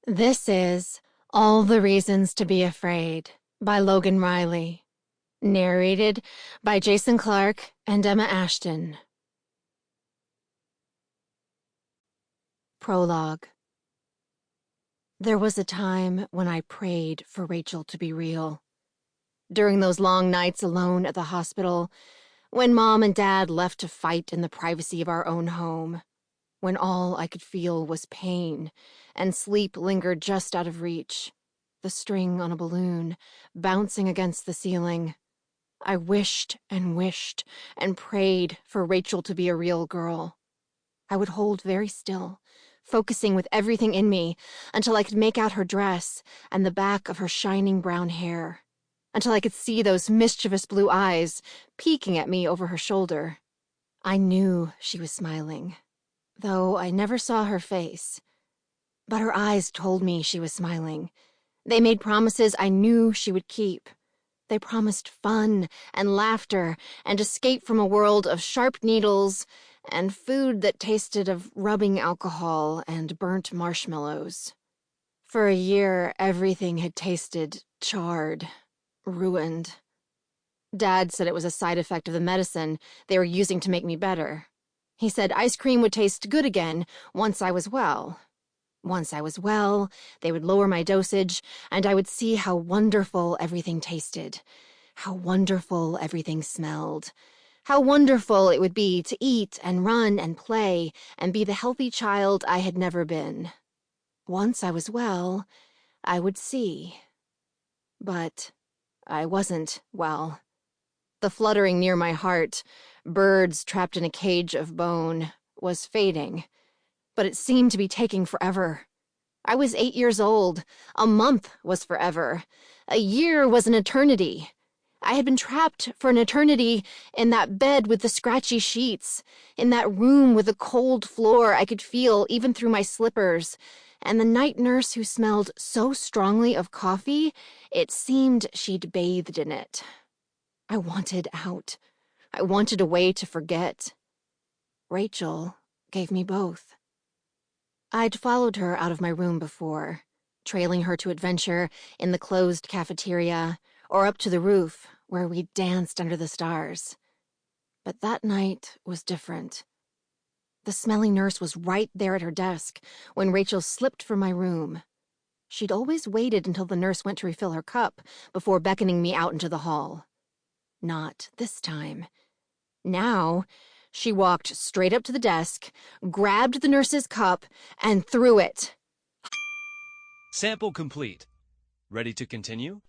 This is All the Reasons to Be Afraid by Logan Riley. Narrated by Jason Clarke and Emma Ashton. Prologue. There was a time when I prayed for Rachel to be real. During those long nights alone at the hospital, when Mom and Dad left to fight in the privacy of our own home, when all I could feel was pain, and sleep lingered just out of reach, the string on a balloon bouncing against the ceiling. I wished and prayed for Rachel to be a real girl. I would hold very still, focusing with everything in me until I could make out her dress and the back of her shining brown hair, until I could see those mischievous blue eyes peeking at me over her shoulder. I knew she was smiling, though I never saw her face. But her eyes told me she was smiling. They made promises I knew she would keep. They promised fun and laughter and escape from a world of sharp needles and food that tasted of rubbing alcohol and burnt marshmallows. For a year, everything had tasted charred, ruined. Dad said it was a side effect of the medicine they were using to make me better. He said ice cream would taste good again once I was well. Once I was well, they would lower my dosage, and I would see how wonderful everything tasted, how wonderful everything smelled, how wonderful it would be to eat and run and play and be the healthy child I had never been. Once I was well, I would see. But I wasn't well. The fluttering near my heart, birds trapped in a cage of bone, was fading. But it seemed to be taking forever. I was 8 years old. A month was forever. A year was an eternity. I had been trapped for an eternity in that bed with the scratchy sheets, in that room with the cold floor I could feel even through my slippers, and the night nurse who smelled so strongly of coffee, it seemed she'd bathed in it. I wanted out. I wanted a way to forget. Rachel gave me both. I'd followed her out of my room before, trailing her to adventure in the closed cafeteria or up to the roof where we danced under the stars. But that night was different. The smelly nurse was right there at her desk when Rachel slipped from my room. She'd always waited until the nurse went to refill her cup before beckoning me out into the hall. Not this time. Now, she walked straight up to the desk, grabbed the nurse's cup, and threw it. Sample complete. Ready to continue?